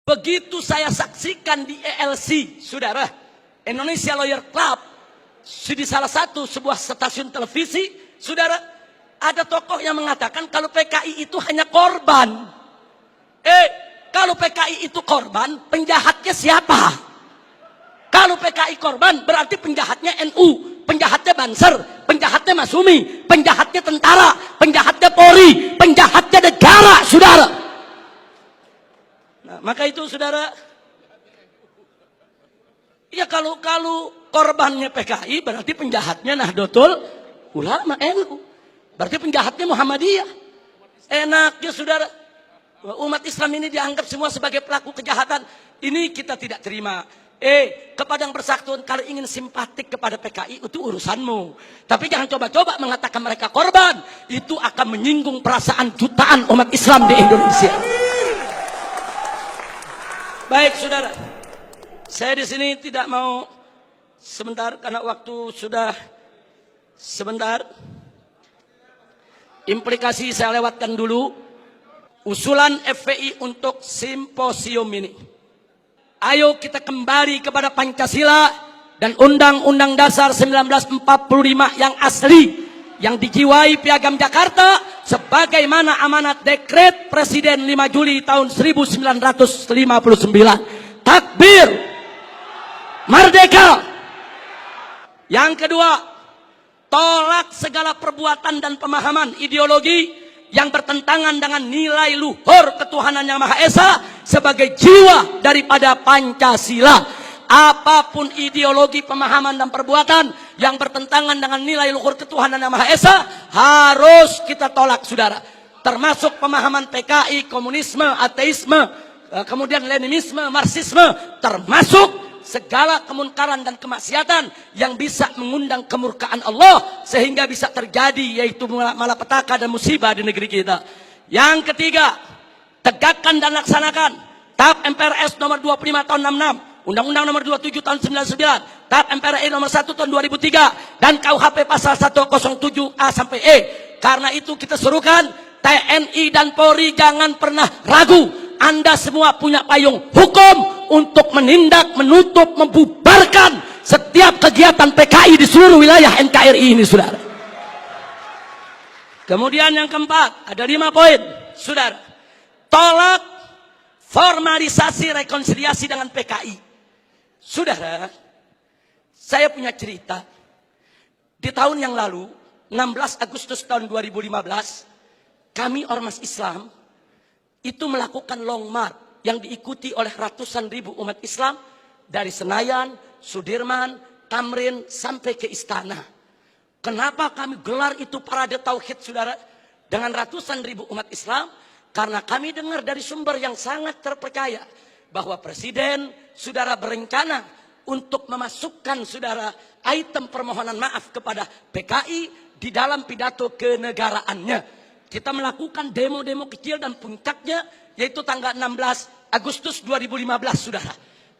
Begitu saya saksikan di ELC, saudara, Indonesia Lawyer Club, di salah satu sebuah stasiun televisi, saudara, ada tokoh yang mengatakan kalau PKI itu hanya korban. Kalau PKI itu korban, penjahatnya siapa? Kalau PKI korban, berarti penjahatnya NU, penjahatnya Banser, penjahatnya Masumi, penjahatnya tentara, penjahatnya Polri, penjahatnya negara, saudara. Nah, maka itu saudara, ya kalau korbannya PKI, berarti penjahatnya Nahdlatul Ulama NU, berarti penjahatnya Muhammadiyah. Enaknya saudara, umat Islam ini dianggap semua sebagai pelaku kejahatan. Ini kita tidak terima. Kepada yang bersangkutan, kalau ingin simpatik kepada PKI itu urusanmu. Tapi jangan coba-coba mengatakan mereka korban. Itu akan menyinggung perasaan jutaan umat Islam di Indonesia. Baik saudara, saya di sini tidak mau sebentar karena waktu sudah sebentar. Implikasi saya lewatkan dulu. Usulan FPI untuk simposium ini. Ayo kita kembali kepada Pancasila dan Undang-Undang Dasar 1945 yang asli, yang dijiwai Piagam Jakarta sebagaimana amanat dekret Presiden 5 Juli tahun 1959. Takbir, merdeka. Yang kedua, tolak segala perbuatan dan pemahaman ideologi yang bertentangan dengan nilai luhur ketuhanan yang Maha Esa sebagai jiwa daripada Pancasila. Apapun ideologi, pemahaman dan perbuatan yang bertentangan dengan nilai luhur ketuhanan yang Maha Esa harus kita tolak, saudara. Termasuk pemahaman PKI, komunisme, ateisme, kemudian Leninisme, Marxisme, termasuk segala kemunkaran dan kemaksiatan yang bisa mengundang kemurkaan Allah sehingga bisa terjadi, yaitu malapetaka dan musibah di negeri kita. Yang ketiga, tegakkan dan laksanakan TAP MPRS nomor 25 tahun 66, Undang-Undang nomor 27 tahun 99, TAP MPRI nomor 1 tahun 2003, dan KUHP pasal 107A sampai E. Karena itu kita serukan TNI dan Polri jangan pernah ragu. Anda semua punya payung hukum untuk menindak, menutup, membubarkan setiap kegiatan PKI di seluruh wilayah NKRI ini, saudara. Kemudian yang keempat, ada 5 poin, saudara. Tolak formalisasi rekonsiliasi dengan PKI. Saudara, saya punya cerita. Di tahun yang lalu, 16 Agustus tahun 2015, kami Ormas Islam itu melakukan long march yang diikuti oleh ratusan ribu umat Islam dari Senayan, Sudirman, Tamrin sampai ke Istana. Kenapa kami gelar itu parade tauhid, saudara, dengan ratusan ribu umat Islam? Karena kami dengar dari sumber yang sangat terpercaya bahwa Presiden, saudara, berencana untuk memasukkan, saudara, item permohonan maaf kepada PKI di dalam pidato kenegaraannya. Kita melakukan demo-demo kecil dan puncaknya yaitu tanggal 16 Agustus 2015, saudara.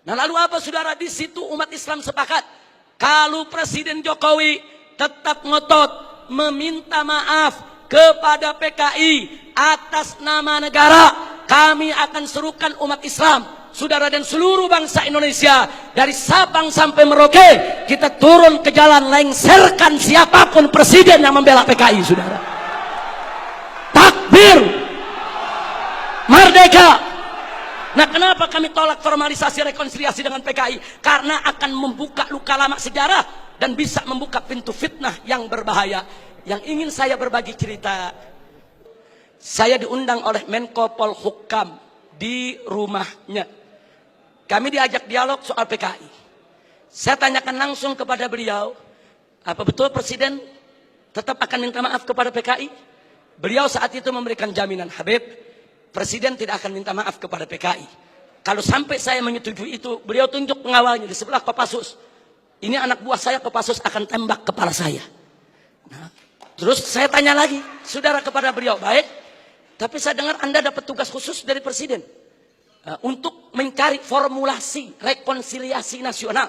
Nah, lalu apa, saudara? Di situ umat Islam sepakat kalau Presiden Jokowi tetap ngotot meminta maaf kepada PKI atas nama negara, kami akan serukan umat Islam, saudara, dan seluruh bangsa Indonesia dari Sabang sampai Merauke, kita turun ke jalan lengserkan siapapun presiden yang membela PKI, saudara. Takbir, merdeka. Nah, kenapa kami tolak formalisasi rekonsiliasi dengan PKI? Karena akan membuka luka lama sejarah dan bisa membuka pintu fitnah yang berbahaya. Yang ingin saya berbagi cerita, saya diundang oleh Menko Polhukam di rumahnya. Kami diajak dialog soal PKI. Saya tanyakan langsung kepada beliau, apa betul Presiden tetap akan minta maaf kepada PKI? Beliau saat itu memberikan jaminan, Habib, Presiden tidak akan minta maaf kepada PKI. Kalau sampai saya menyetujui itu, beliau tunjuk pengawalnya di sebelah Kopassus. Ini anak buah saya, Kopassus akan tembak kepala saya. Nah, terus saya tanya lagi, saudara, kepada beliau, baik, tapi saya dengar Anda dapat tugas khusus dari Presiden untuk mencari formulasi rekonsiliasi nasional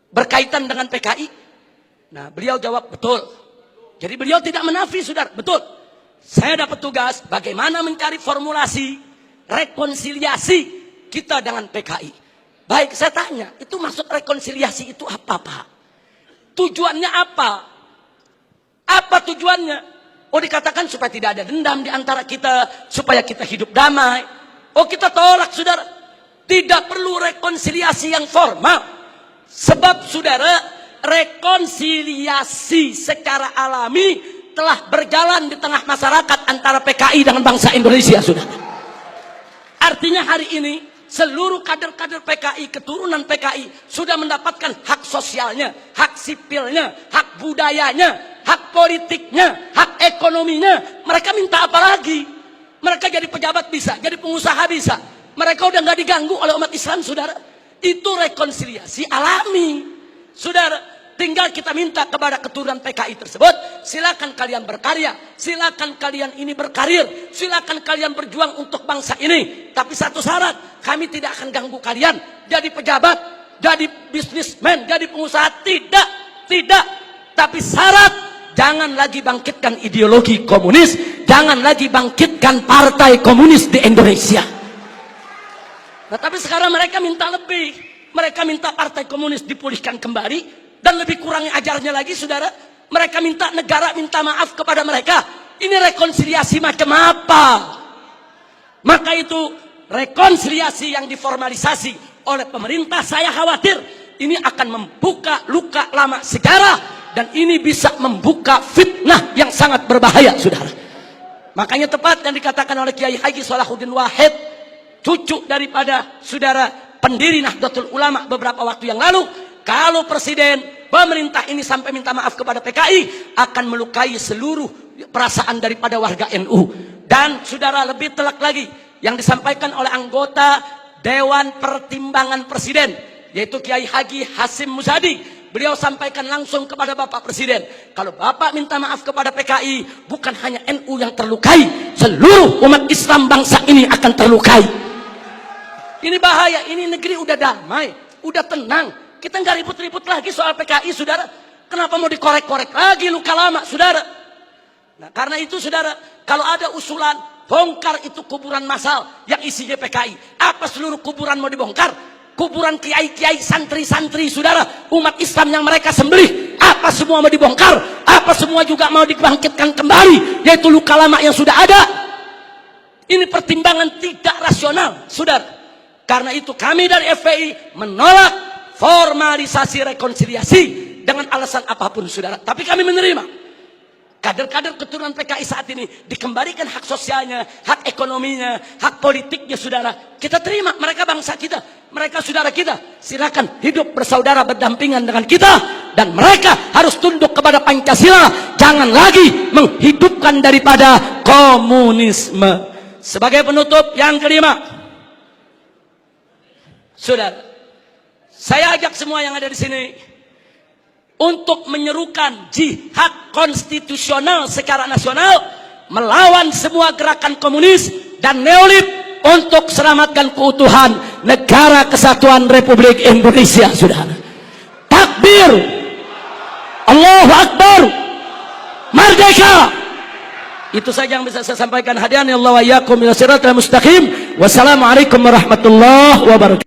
berkaitan dengan PKI. Nah, beliau jawab, betul. Jadi beliau tidak menafi, saudara, betul. Saya dapat tugas bagaimana mencari formulasi rekonsiliasi kita dengan PKI. Baik, saya tanya, itu maksud rekonsiliasi itu apa, Pak? Tujuannya apa? Apa tujuannya? Oh, dikatakan supaya tidak ada dendam di antara kita, supaya kita hidup damai. Oh, kita tolak, saudara. Tidak perlu rekonsiliasi yang formal. Sebab, saudara, rekonsiliasi secara alami telah berjalan di tengah masyarakat antara PKI dengan bangsa Indonesia, saudara. Artinya hari ini seluruh kader-kader PKI, keturunan PKI sudah mendapatkan hak sosialnya, hak sipilnya, hak budayanya, hak politiknya, hak ekonominya. Mereka minta apa lagi? Mereka jadi pejabat bisa, jadi pengusaha bisa. Mereka udah nggak diganggu oleh umat Islam, saudara. Itu rekonsiliasi alami, saudara. Tinggal kita minta kepada keturunan PKI tersebut, silakan kalian berkarya, silakan kalian ini berkarir, silakan kalian berjuang untuk bangsa ini. Tapi satu syarat, kami tidak akan ganggu kalian jadi pejabat, jadi bisnismen, jadi pengusaha. Tidak. Tapi syarat, jangan lagi bangkitkan ideologi komunis, jangan lagi bangkitkan partai komunis di Indonesia. Nah, tapi sekarang mereka minta lebih. Mereka minta partai komunis dipulihkan kembali. Dan lebih kurangnya ajarnya lagi, saudara. Mereka minta negara minta maaf kepada mereka. Ini rekonsiliasi macam apa? Maka itu rekonsiliasi yang diformalisasi oleh pemerintah, saya khawatir ini akan membuka luka lama sejarah. Dan ini bisa membuka fitnah yang sangat berbahaya, saudara. Makanya tepat yang dikatakan oleh Kiai Haji Salahuddin Wahid, cucu daripada saudara pendiri Nahdlatul Ulama beberapa waktu yang lalu, kalau presiden, pemerintah ini sampai minta maaf kepada PKI, akan melukai seluruh perasaan daripada warga NU. Dan saudara, lebih telak lagi yang disampaikan oleh anggota Dewan Pertimbangan Presiden, yaitu Kiai Haji Hasim Muzadi. Beliau sampaikan langsung kepada Bapak Presiden, kalau Bapak minta maaf kepada PKI, bukan hanya NU yang terlukai, seluruh umat Islam bangsa ini akan terlukai. Ini bahaya, ini negeri udah damai, udah tenang. Kita nggak ribut-ribut lagi soal PKI, saudara. Kenapa mau dikorek-korek lagi luka lama, saudara? Nah, karena itu, saudara, kalau ada usulan bongkar itu kuburan massal yang isinya PKI, apa seluruh kuburan mau dibongkar? Kuburan kiai-kiai, santri-santri, saudara, umat Islam yang mereka sembelih, apa semua mau dibongkar? Apa semua juga mau dibangkitkan kembali, yaitu luka lama yang sudah ada? Ini pertimbangan tidak rasional, saudara. Karena itu kami dari FPI menolak formalisasi rekonsiliasi dengan alasan apapun, saudara. Tapi kami menerima kader-kader keturunan PKI saat ini dikembalikan hak sosialnya, hak ekonominya, hak politiknya, saudara. Kita terima, mereka bangsa kita, mereka saudara kita. Silakan hidup bersaudara berdampingan dengan kita, dan mereka harus tunduk kepada Pancasila. Jangan lagi menghidupkan daripada komunisme. Sebagai penutup yang kelima, saudara, saya ajak semua yang ada di sini untuk menyerukan jihad konstitusional secara nasional melawan semua gerakan komunis dan neolib untuk selamatkan keutuhan negara kesatuan Republik Indonesia, saudara. Takbir, Allahu Akbar, merdeka. Itu saja yang bisa saya sampaikan. Hadirin Allah wa iyyakum ila siratal mustaqim. Wassalamualaikum warahmatullahi wabarakatuh.